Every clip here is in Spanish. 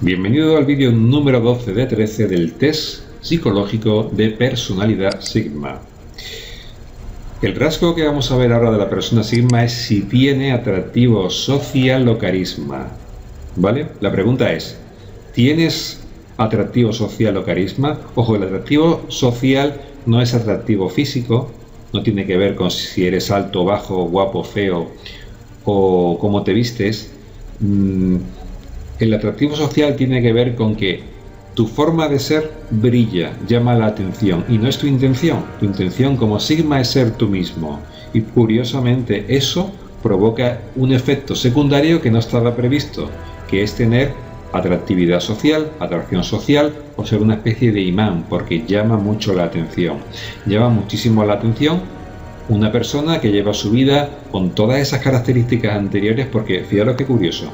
Bienvenido al vídeo número 12 de 13 del test psicológico de personalidad Sigma. El rasgo que vamos a ver ahora de la persona Sigma es si tiene atractivo social o carisma. ¿Vale? La pregunta es, ¿tienes atractivo social o carisma? Ojo, el atractivo social no es atractivo físico, no tiene que ver con si eres alto, bajo, guapo, feo o cómo te vistes. El atractivo social tiene que ver con que tu forma de ser brilla, llama la atención y no es tu intención. Tu intención como Sigma es ser tú mismo y curiosamente eso provoca un efecto secundario que no estaba previsto, que es tener atractividad social, atracción social o ser una especie de imán, porque llama mucho la atención. Llama muchísimo la atención una persona que lleva su vida con todas esas características anteriores, porque fijaros qué curioso.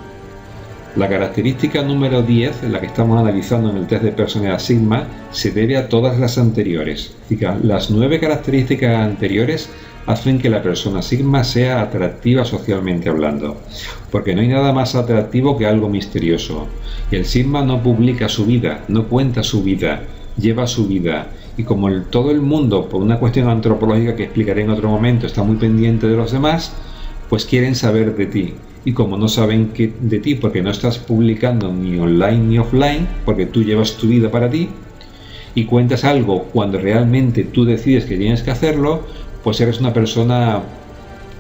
La característica número 10, en la que estamos analizando en el test de personalidad Sigma, se debe a todas las anteriores. Las 9 características anteriores hacen que la persona Sigma sea atractiva socialmente hablando, porque no hay nada más atractivo que algo misterioso. Y el Sigma no publica su vida, no cuenta su vida, lleva su vida. Y como todo el mundo, por una cuestión antropológica que explicaré en otro momento, está muy pendiente de los demás, pues quieren saber de ti. Y como no saben de ti porque no estás publicando ni online ni offline, porque tú llevas tu vida para ti y cuentas algo cuando realmente tú decides que tienes que hacerlo, pues eres una persona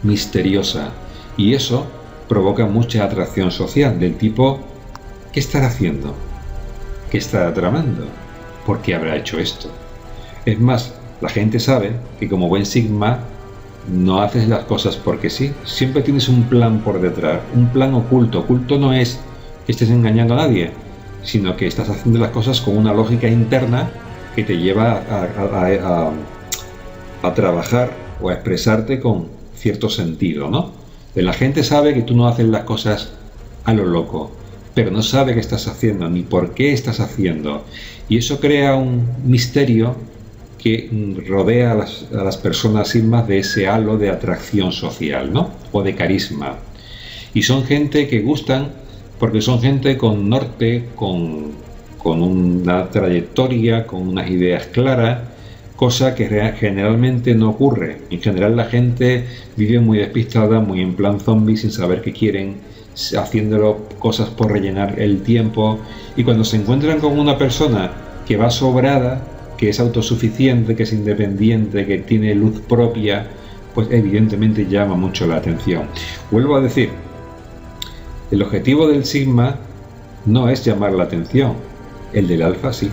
misteriosa. Y eso provoca mucha atracción social del tipo, ¿qué estará haciendo? ¿Qué estará tramando? ¿Por qué habrá hecho esto? Es más, la gente sabe que como buen Sigma no haces las cosas porque sí, siempre tienes un plan por detrás, un plan oculto. Oculto no es que estés engañando a nadie, sino que estás haciendo las cosas con una lógica interna que te lleva a trabajar o a expresarte con cierto sentido, ¿no? La gente sabe que tú no haces las cosas a lo loco, pero no sabe qué estás haciendo ni por qué estás haciendo, y eso crea un misterio que rodea a las personas Sigma de ese halo de atracción social, ¿no? O de carisma. Y son gente que gustan porque son gente con norte, con una trayectoria, con unas ideas claras, cosa que generalmente no ocurre. En general la gente vive muy despistada, muy en plan zombie, sin saber qué quieren, haciéndolo cosas por rellenar el tiempo, y cuando se encuentran con una persona que va sobrada, que es autosuficiente, que es independiente, que tiene luz propia, pues evidentemente llama mucho la atención. Vuelvo a decir, el objetivo del Sigma no es llamar la atención, el del Alfa sí.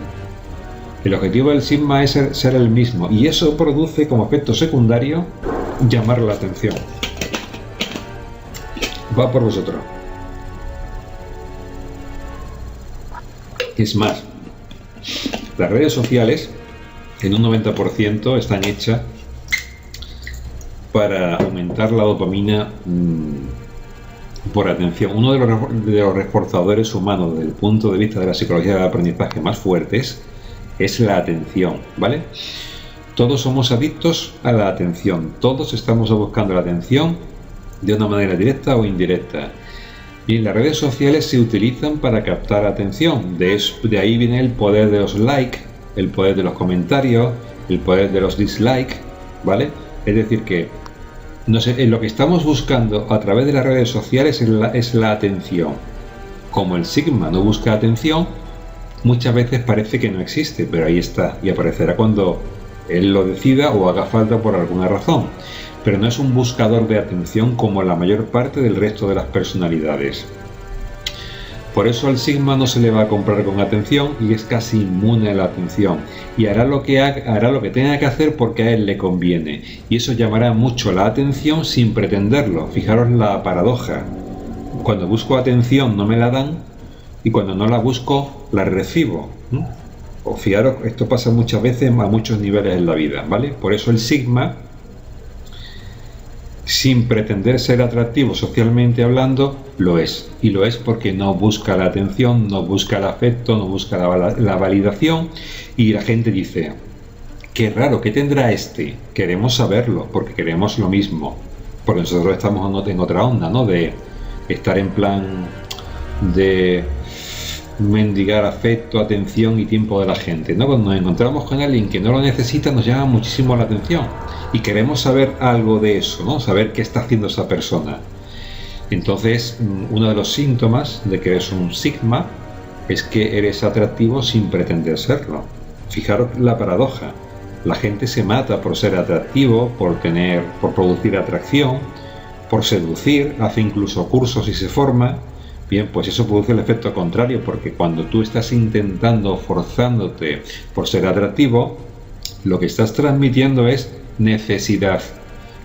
El objetivo del Sigma es ser el mismo, y eso produce como efecto secundario llamar la atención. Va por vosotros. Es más, las redes sociales en un 90% están hechas para aumentar la dopamina por atención. Uno de los reforzadores humanos desde el punto de vista de la psicología del aprendizaje más fuertes es la atención, ¿vale? Todos somos adictos a la atención, todos estamos buscando la atención de una manera directa o indirecta. Y las redes sociales se utilizan para captar atención. De ahí viene el poder de los likes, el poder de los comentarios, el poder de los dislikes, ¿vale? Es decir que, no sé, lo que estamos buscando a través de las redes sociales es la atención. Como el Sigma no busca atención, muchas veces parece que no existe, pero ahí está, y aparecerá cuando él lo decida o haga falta por alguna razón. Pero no es un buscador de atención como la mayor parte del resto de las personalidades. Por eso al Sigma no se le va a comprar con atención y es casi inmune a la atención, y hará lo que tenga que hacer porque a él le conviene, y eso llamará mucho la atención sin pretenderlo. Fijaros la paradoja: cuando busco atención no me la dan, y cuando no la busco la recibo. O fijaros, esto pasa muchas veces a muchos niveles en la vida, ¿vale? Por eso el Sigma, sin pretender ser atractivo socialmente hablando, lo es. Y lo es porque no busca la atención, no busca el afecto, no busca la validación. Y la gente dice, qué raro, ¿qué tendrá este? Queremos saberlo, porque queremos lo mismo. Porque nosotros estamos en otra onda, ¿no? De estar en plan de mendigar afecto, atención y tiempo de la gente, ¿no? Cuando nos encontramos con alguien que no lo necesita, nos llama muchísimo la atención y queremos saber algo de eso, ¿no? Saber qué está haciendo esa persona. Entonces, uno de los síntomas de que eres un sigma es que eres atractivo sin pretender serlo. Fijaros la paradoja. La gente se mata por ser atractivo, por producir atracción, por seducir, hace incluso cursos y se forma. Bien, pues eso produce el efecto contrario, porque cuando tú estás intentando, forzándote por ser atractivo, lo que estás transmitiendo es necesidad.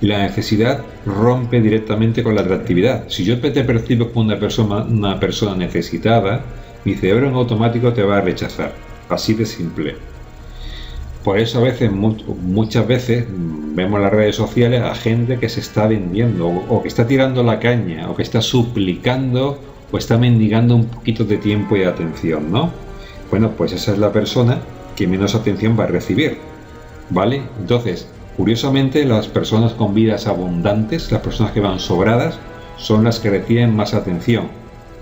Y la necesidad rompe directamente con la atractividad. Si yo te percibo como una persona necesitada, mi cerebro en automático te va a rechazar. Así de simple. Por eso a veces, muchas veces, vemos en las redes sociales a gente que se está vendiendo, o que está tirando la caña, o que está suplicando, o está mendigando un poquito de tiempo y de atención, ¿no? Bueno, pues esa es la persona que menos atención va a recibir, ¿vale? Entonces, curiosamente, las personas con vidas abundantes, las personas que van sobradas, son las que reciben más atención,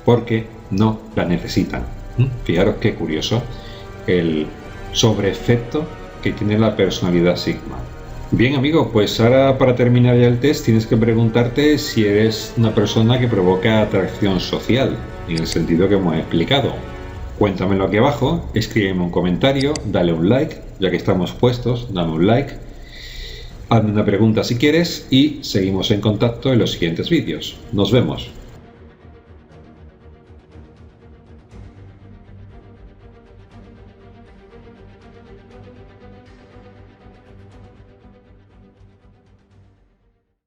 porque no la necesitan. Fijaros qué curioso el sobreefecto que tiene la personalidad sigma. Bien, amigo, pues ahora para terminar ya el test tienes que preguntarte si eres una persona que provoca atracción social, en el sentido que hemos explicado. Cuéntamelo aquí abajo, escríbeme un comentario, dale un like, ya que estamos puestos, dame un like, hazme una pregunta si quieres y seguimos en contacto en los siguientes vídeos. Nos vemos.